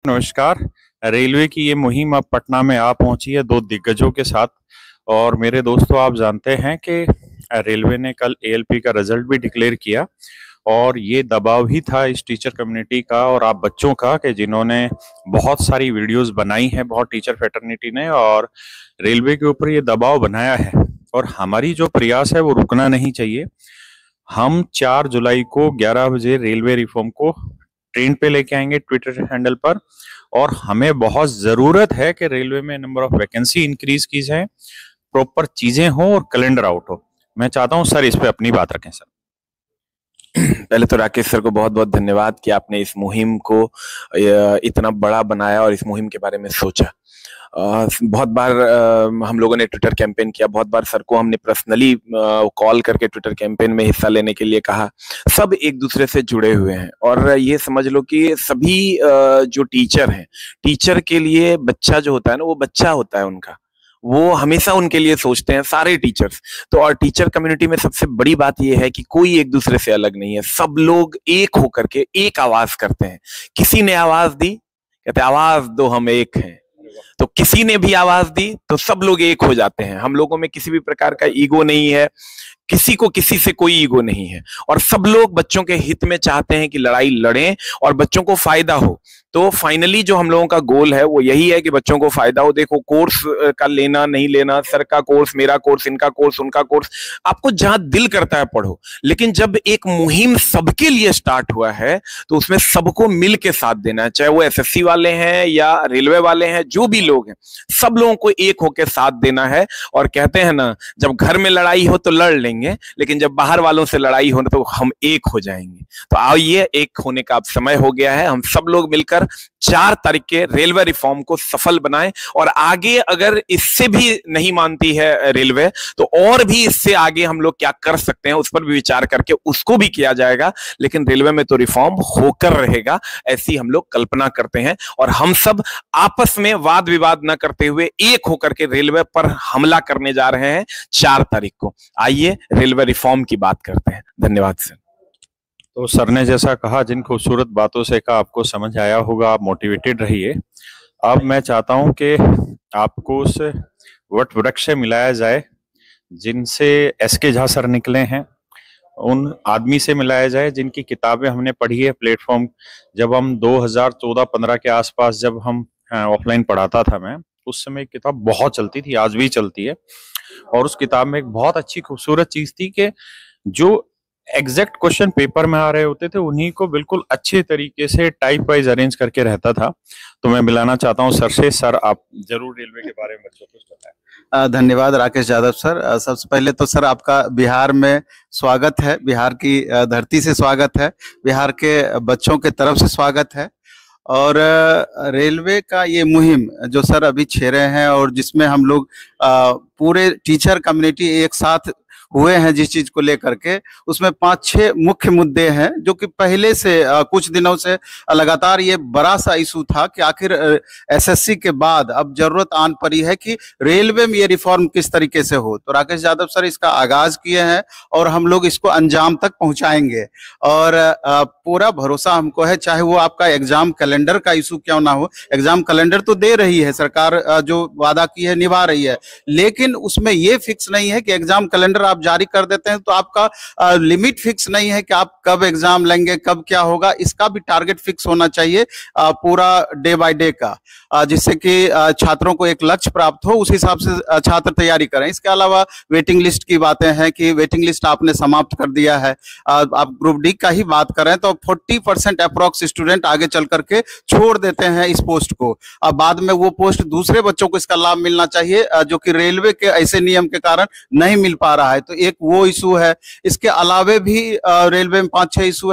नमस्कार। रेलवे की ये मुहिम अब पटना में आ पहुंची है दो दिग्गजों के साथ। और मेरे दोस्तों, आप जानते हैं कि रेलवे ने कल एएलपी का रिजल्ट भी डिक्लेयर किया और ये दबाव ही था इस टीचर कम्युनिटी का और आप बच्चों का कि जिन्होंने बहुत सारी वीडियोस बनाई हैं, बहुत टीचर फ्रेटर्निटी ने, और रेलवे के ऊपर ये दबाव बनाया है। और हमारी जो प्रयास है वो रुकना नहीं चाहिए। हम 4 जुलाई को 11 बजे रेलवे रिफॉर्म को ट्रेंड पे लेके आएंगे ट्विटर हैंडल पर। और हमें बहुत जरूरत है कि रेलवे में नंबर ऑफ वैकेंसी इंक्रीज की जाए, प्रॉपर चीजें हो और कैलेंडर आउट हो। मैं चाहता हूं सर इस पे अपनी बात रखें सर। पहले तो राकेश सर को बहुत बहुत धन्यवाद कि आपने इस मुहिम को इतना बड़ा बनाया और इस मुहिम के बारे में सोचा। बहुत बार हम लोगों ने ट्विटर कैंपेन किया, बहुत बार सर को हमने पर्सनली कॉल करके ट्विटर कैंपेन में हिस्सा लेने के लिए कहा। सब एक दूसरे से जुड़े हुए हैं और ये समझ लो कि सभी जो टीचर हैं, टीचर के लिए बच्चा जो होता है ना, वो बच्चा होता है उनका, वो हमेशा उनके लिए सोचते हैं सारे टीचर्स। तो और टीचर कम्युनिटी में सबसे बड़ी बात यह है कि कोई एक दूसरे से अलग नहीं है, सब लोग एक होकर के एक आवाज करते हैं। किसी ने आवाज दी, कहते आवाज दो हम एक हैं, तो किसी ने भी आवाज दी तो सब लोग एक हो जाते हैं। हम लोगों में किसी भी प्रकार का ईगो नहीं है, किसी को किसी से कोई ईगो नहीं है और सब लोग बच्चों के हित में चाहते हैं कि लड़ाई लड़ें और बच्चों को फायदा हो। तो फाइनली जो हम लोगों का गोल है वो यही है कि बच्चों को फायदा हो। देखो, कोर्स का लेना नहीं लेना, सर का कोर्स, मेरा कोर्स, इनका कोर्स, उनका कोर्स, आपको जहां दिल करता है पढ़ो। लेकिन जब एक मुहिम सबके लिए स्टार्ट हुआ है तो उसमें सबको मिल के साथ देना है, चाहे वो एसएससी वाले हैं या रेलवे वाले हैं, जो भी लोग हैं, सब लोगों को एक होकर साथ देना है। और कहते हैं ना, जब घर में लड़ाई हो तो लड़ लेंगे, लेकिन जब बाहर वालों से लड़ाई हो तो हम एक हो जाएंगे। तो आइए, एक होने का अब समय हो गया है। हम सब लोग मिलकर 4 तारीख के रेलवे रिफॉर्म को सफल बनाएं और आगे अगर इससे भी नहीं मानती है रेलवे तो और भी इससे आगे हम लोग क्या कर सकते हैं उस पर भी विचार करके उसको भी किया जाएगा। लेकिन रेलवे में तो रिफॉर्म होकर रहेगा, ऐसी हम लोग कल्पना करते हैं। और हम सब आपस में वाद विवाद न करते हुए एक होकर के रेलवे पर हमला करने जा रहे हैं 4 तारीख को। आइए रेलवे रिफॉर्म की बात करते हैं। धन्यवाद सर। तो सर ने जैसा कहा, जिन खूबसूरत बातों से कहा, आपको समझ आया होगा, आप मोटिवेटेड रहिए। अब मैं चाहता हूं कि आपको उस वट वृक्ष से मिलाया जाए जिनसे एसके झा सर निकले हैं, उन आदमी से मिलाया जाए जिनकी किताबें हमने पढ़ी है प्लेटफॉर्म। जब हम 2014-15 के आसपास, जब हम ऑफलाइन पढ़ाता था मैं, उस समय एक किताब बहुत चलती थी, आज भी चलती है। और उस किताब में एक बहुत अच्छी खूबसूरत चीज थी कि जो एग्जैक्ट क्वेश्चन पेपर में आ रहे होते थे उन्हीं को बिल्कुल अच्छे तरीके से टाइप वाइज अरेंज करके रहता था। तो मैं मिलाना चाहता हूं सर से। सर, आप जरूर रेलवे के बारे में बच्चों को कुछ बताएं। धन्यवाद राकेश यादव सर। सबसे पहले तो सर आपका बिहार में स्वागत है, बिहार की धरती से स्वागत है, बिहार के बच्चों के तरफ से स्वागत है। और रेलवे का ये मुहिम जो सर अभी छेड़े हैं और जिसमें हम लोग पूरे टीचर कम्युनिटी एक साथ हुए हैं जिस चीज को लेकर के, उसमें 5-6 मुख्य मुद्दे हैं जो कि पहले से कुछ दिनों से लगातार ये बड़ा सा इशू था कि आखिर एसएससी के बाद अब जरूरत आन पड़ी है कि रेलवे में ये रिफॉर्म किस तरीके से हो। तो राकेश यादव सर इसका आगाज किए हैं और हम लोग इसको अंजाम तक पहुंचाएंगे। और पूरा भरोसा हमको है, चाहे वो आपका एग्जाम कैलेंडर का इशू क्यों ना हो। एग्जाम कैलेंडर तो दे रही है सरकार, जो वादा की है निभा रही है, लेकिन उसमें ये फिक्स नहीं है कि एग्जाम कैलेंडर आप जारी कर देते हैं तो आपका लिमिट फिक्स नहीं है कि आप कब एग्जाम लेंगे, कब क्या होगा। इसका भी टारगेट फिक्स होना चाहिए पूरा डे बाय डे का, जिससे कि छात्रों को एक लक्ष्य प्राप्त हो, उस हिसाब से छात्र तैयारी करें। इसके अलावा वेटिंग लिस्ट की बातें हैं कि वेटिंग लिस्ट आपने समाप्त कर दिया है। आप ग्रुप डी का ही बात करें तो 40% अप्रोक्स स्टूडेंट आगे चल करके छोड़ देते हैं इस पोस्ट को। अब बाद में वो पोस्ट दूसरे बच्चों को इसका लाभ मिलना चाहिए जो कि रेलवे के ऐसे नियम के कारण नहीं मिल पा रहा है। तो एक वो इशू है। इसके अलावे भी रेलवे में 5-6 इशू है।